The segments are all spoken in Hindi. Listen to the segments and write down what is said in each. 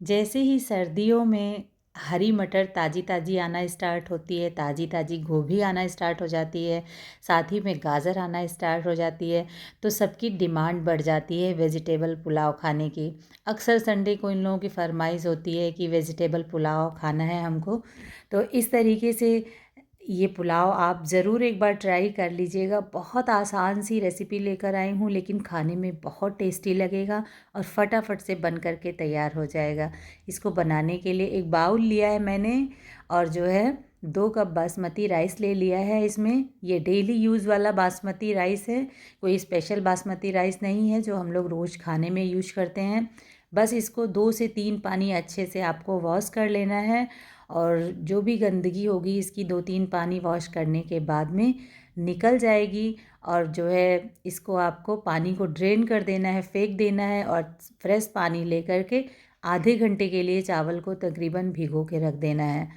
जैसे ही सर्दियों में हरी मटर ताज़ी ताज़ी आना स्टार्ट होती है, ताज़ी ताज़ी गोभी आना स्टार्ट हो जाती है, साथ ही में गाजर आना स्टार्ट हो जाती है, तो सबकी डिमांड बढ़ जाती है वेजिटेबल पुलाव खाने की। अक्सर संडे को इन लोगों की फरमाइश होती है कि वेजिटेबल पुलाव खाना है हमको। तो इस तरीके से ये पुलाव आप ज़रूर एक बार ट्राई कर लीजिएगा। बहुत आसान सी रेसिपी लेकर आई हूँ, लेकिन खाने में बहुत टेस्टी लगेगा और फटाफट से बन कर के तैयार हो जाएगा। इसको बनाने के लिए एक बाउल लिया है मैंने और जो है 2 कप बासमती राइस ले लिया है। इसमें ये डेली यूज़ वाला बासमती राइस है, कोई स्पेशल बासमती राइस नहीं है जो हम लोग रोज़ खाने में यूज करते हैं। बस इसको 2 से 3 पानी अच्छे से आपको वॉश कर लेना है और जो भी गंदगी होगी इसकी 2-3 पानी वॉश करने के बाद में निकल जाएगी। और जो है इसको आपको पानी को ड्रेन कर देना है, फेंक देना है और फ्रेश पानी लेकर के आधे घंटे के लिए चावल को तकरीबन भिगो के रख देना है।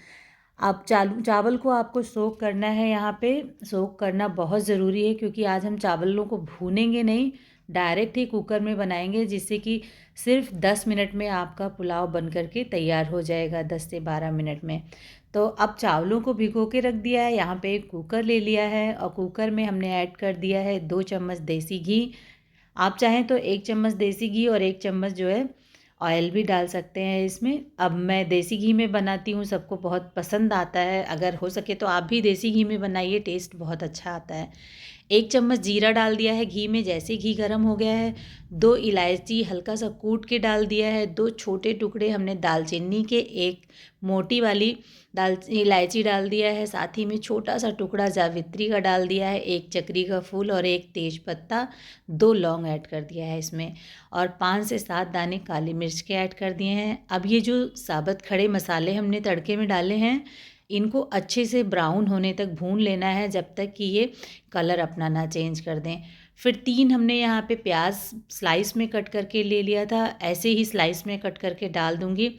अब चावल को आपको सोक करना है। यहाँ पे सोक करना बहुत ज़रूरी है क्योंकि आज हम चावलों को भूनेंगे नहीं, डायरेक्ट ही कुकर में बनाएंगे, जिससे कि सिर्फ 10 मिनट में आपका पुलाव बन कर के तैयार हो जाएगा, 10 से 12 मिनट में। तो अब चावलों को भिगो के रख दिया है, यहाँ पे एक कुकर ले लिया है और कुकर में हमने ऐड कर दिया है 2 चम्मच देसी घी। आप चाहें तो 1 चम्मच देसी घी और 1 चम्मच जो है ऑयल भी डाल सकते हैं इसमें। अब मैं देसी घी में बनाती हूँ, सबको बहुत पसंद आता है। अगर हो सके तो आप भी देसी घी में बनाइए, टेस्ट बहुत अच्छा आता है। 1 चम्मच जीरा डाल दिया है घी में। जैसे घी गर्म हो गया है, 2 इलायची हल्का सा कूट के डाल दिया है, 2 छोटे टुकड़े हमने दालचीनी के, 1 मोटी वाली दाल इलायची डाल दिया है, साथ ही में छोटा सा टुकड़ा जावित्री का डाल दिया है, 1 चक्री का फूल और 1 तेज पत्ता, 2 लौंग ऐड कर दिया है इसमें और 5 से 7 दाने काली मिर्च के ऐड कर दिए हैं। अब ये जो साबुत खड़े मसाले हमने तड़के में डाले हैं, इनको अच्छे से ब्राउन होने तक भून लेना है जब तक कि ये कलर अपना ना चेंज कर दें। फिर 3 हमने यहाँ पे प्याज स्लाइस में कट करके ले लिया था, ऐसे ही स्लाइस में कट करके डाल दूँगी।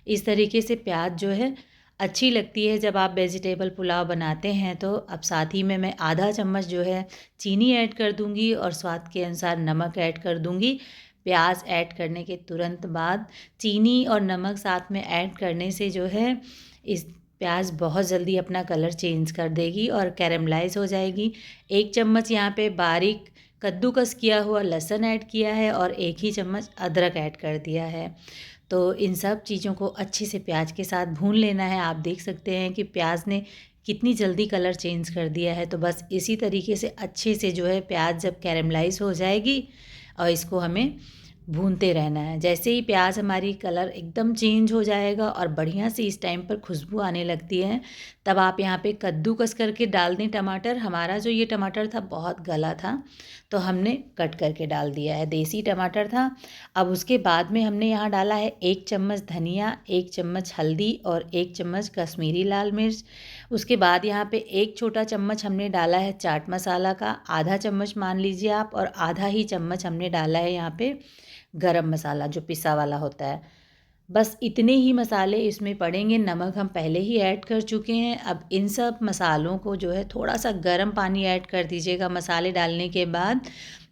इस तरीके से प्याज जो है अच्छी लगती है जब आप वेजिटेबल पुलाव बनाते हैं। तो अब साथ ही में मैं आधा चम्मच जो है चीनी ऐड कर दूँगी और स्वाद के अनुसार नमक ऐड कर दूँगी। प्याज ऐड करने के तुरंत बाद चीनी और नमक साथ में ऐड करने से जो है इस प्याज बहुत जल्दी अपना कलर चेंज कर देगी और कैरेमलाइज़ हो जाएगी। 1 चम्मच यहाँ पे बारीक कद्दूकस किया हुआ लहसुन ऐड किया है और 1 ही चम्मच अदरक ऐड कर दिया है। तो इन सब चीज़ों को अच्छे से प्याज के साथ भून लेना है। आप देख सकते हैं कि प्याज ने कितनी जल्दी कलर चेंज कर दिया है। तो बस इसी तरीके से अच्छे से जो है प्याज जब कैरेमलाइज़ हो जाएगी और इसको हमें भूनते रहना है। जैसे ही प्याज हमारी कलर एकदम चेंज हो जाएगा और बढ़िया से इस टाइम पर खुशबू आने लगती है, तब आप यहाँ पे कद्दूकस करके डाल दें टमाटर। हमारा जो ये टमाटर था बहुत गला था, तो हमने कट करके डाल दिया है, देसी टमाटर था। अब उसके बाद में हमने यहाँ डाला है 1 चम्मच धनिया, 1 चम्मच हल्दी और 1 चम्मच कश्मीरी लाल मिर्च। उसके बाद यहाँ पे 1 छोटा चम्मच हमने डाला है चाट मसाला का, आधा चम्मच मान लीजिए आप, और आधा ही चम्मच हमने डाला है यहाँ पे गरम मसाला जो पिसा वाला होता है। बस इतने ही मसाले इसमें पड़ेंगे, नमक हम पहले ही ऐड कर चुके हैं। अब इन सब मसालों को जो है थोड़ा सा गर्म पानी ऐड कर दीजिएगा मसाले डालने के बाद,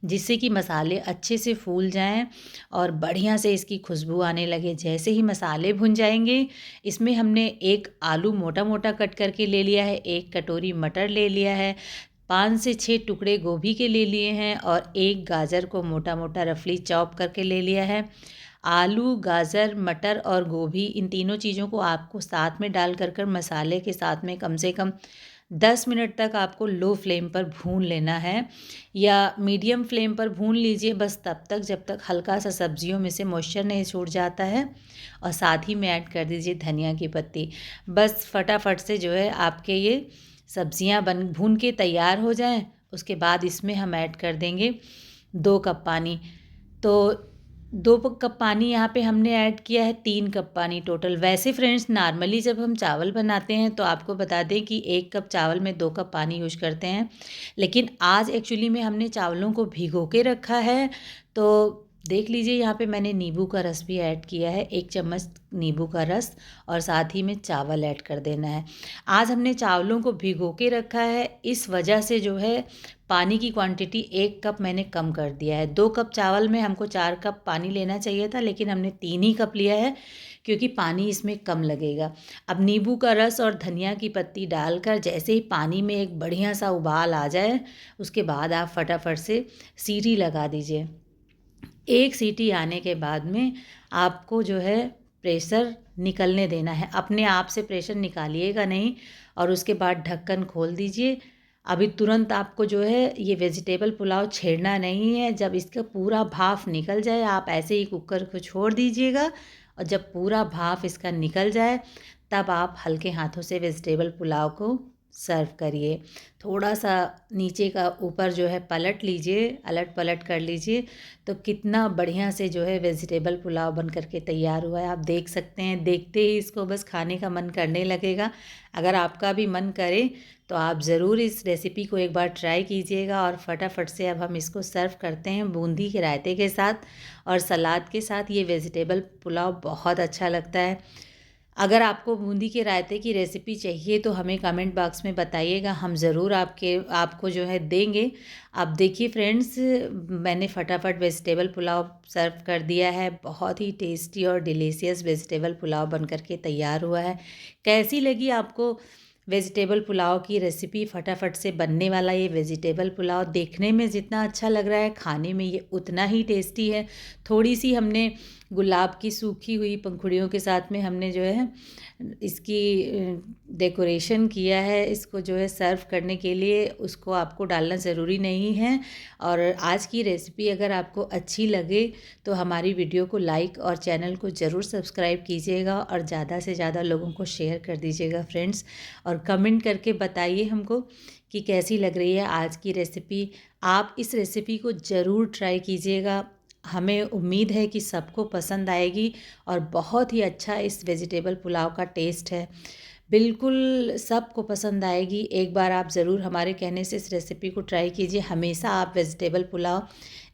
जिससे कि मसाले अच्छे से फूल जाएं और बढ़िया से इसकी खुशबू आने लगे। जैसे ही मसाले भुन जाएंगे, इसमें हमने 1 आलू मोटा मोटा कट करके ले लिया है, 1 कटोरी मटर ले लिया है, 5 से 6 टुकड़े गोभी के ले लिए हैं और 1 गाजर को मोटा मोटा रफली चॉप करके ले लिया है। आलू, गाजर, मटर और गोभी, इन तीनों चीज़ों को आपको साथ में डाल कर मसाले के साथ में कम से कम 10 मिनट तक आपको लो फ्लेम पर भून लेना है, या मीडियम फ्लेम पर भून लीजिए बस तब तक जब तक हल्का सा सब्जियों में से मॉइस्चर नहीं छूट जाता है। और साथ ही में ऐड कर दीजिए धनिया की पत्ती। बस फटाफट से जो है आपके ये सब्जियां भून के तैयार हो जाएं। उसके बाद इसमें हम ऐड कर देंगे 2 कप पानी। तो 2 कप पानी यहाँ पे हमने ऐड किया है, 3 कप पानी टोटल। वैसे फ्रेंड्स नॉर्मली जब हम चावल बनाते हैं तो आपको बता दें कि 1 कप चावल में 2 कप पानी यूज करते हैं, लेकिन आज एक्चुअली में हमने चावलों को भिगो के रखा है। तो देख लीजिए यहाँ पे मैंने नींबू का रस भी ऐड किया है, 1 चम्मच नींबू का रस, और साथ ही में चावल ऐड कर देना है। आज हमने चावलों को भिगो के रखा है, इस वजह से जो है पानी की क्वांटिटी 1 कप मैंने कम कर दिया है। 2 कप चावल में हमको 4 कप पानी लेना चाहिए था, लेकिन हमने 3 ही कप लिया है क्योंकि पानी इसमें कम लगेगा। अब नींबू का रस और धनिया की पत्ती डालकर जैसे ही पानी में एक बढ़िया सा उबाल आ जाए, उसके बाद आप फटाफट से सीटी लगा दीजिए। एक सीटी आने के बाद में आपको जो है प्रेशर निकलने देना है, अपने आप से प्रेशर निकालिएगा नहीं, और उसके बाद ढक्कन खोल दीजिए। अभी तुरंत आपको जो है ये वेजिटेबल पुलाव छेड़ना नहीं है। जब इसका पूरा भाप निकल जाए, आप ऐसे ही कुकर को छोड़ दीजिएगा, और जब पूरा भाप इसका निकल जाए तब आप हल्के हाथों से वेजिटेबल पुलाव को सर्व करिए। थोड़ा सा नीचे का ऊपर जो है पलट लीजिए, अलट पलट कर लीजिए, तो कितना बढ़िया से जो है वेजिटेबल पुलाव बन करके तैयार हुआ है। आप देख सकते हैं, देखते ही इसको बस खाने का मन करने लगेगा। अगर आपका भी मन करे तो आप ज़रूर इस रेसिपी को एक बार ट्राई कीजिएगा। और फटाफट से अब हम इसको सर्व करते हैं बूंदी के रायते के साथ और सलाद के साथ। ये वेजिटेबल पुलाव बहुत अच्छा लगता है। अगर आपको बूंदी के रायते की रेसिपी चाहिए तो हमें कमेंट बॉक्स में बताइएगा, हम ज़रूर आपको जो है देंगे। अब देखिए फ्रेंड्स, मैंने फटाफट वेजिटेबल पुलाव सर्व कर दिया है। बहुत ही टेस्टी और डिलीशियस वेजिटेबल पुलाव बन करके तैयार हुआ है। कैसी लगी आपको वेजिटेबल पुलाव की रेसिपी? फटाफट से बनने वाला ये वेजिटेबल पुलाव देखने में जितना अच्छा लग रहा है, खाने में ये उतना ही टेस्टी है। थोड़ी सी हमने गुलाब की सूखी हुई पंखुड़ियों के साथ में हमने जो है इसकी डेकोरेशन किया है। इसको जो है सर्व करने के लिए उसको आपको डालना ज़रूरी नहीं है। और आज की रेसिपी अगर आपको अच्छी लगे तो हमारी वीडियो को लाइक और चैनल को ज़रूर सब्सक्राइब कीजिएगा, और ज़्यादा से ज़्यादा लोगों को शेयर कर दीजिएगा फ्रेंड्स। और कमेंट करके बताइए हमको कि कैसी लग रही है आज की रेसिपी। आप इस रेसिपी को ज़रूर ट्राई कीजिएगा। हमें उम्मीद है कि सबको पसंद आएगी, और बहुत ही अच्छा इस वेजिटेबल पुलाव का टेस्ट है। बिल्कुल सबको पसंद आएगी। एक बार आप ज़रूर हमारे कहने से इस रेसिपी को ट्राई कीजिए। हमेशा आप वेजिटेबल पुलाव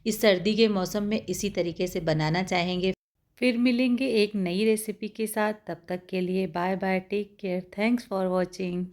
इस सर्दी के मौसम में इसी तरीके से बनाना चाहेंगे। फिर मिलेंगे एक नई रेसिपी के साथ। तब तक के लिए bye bye, take care, thanks for watching.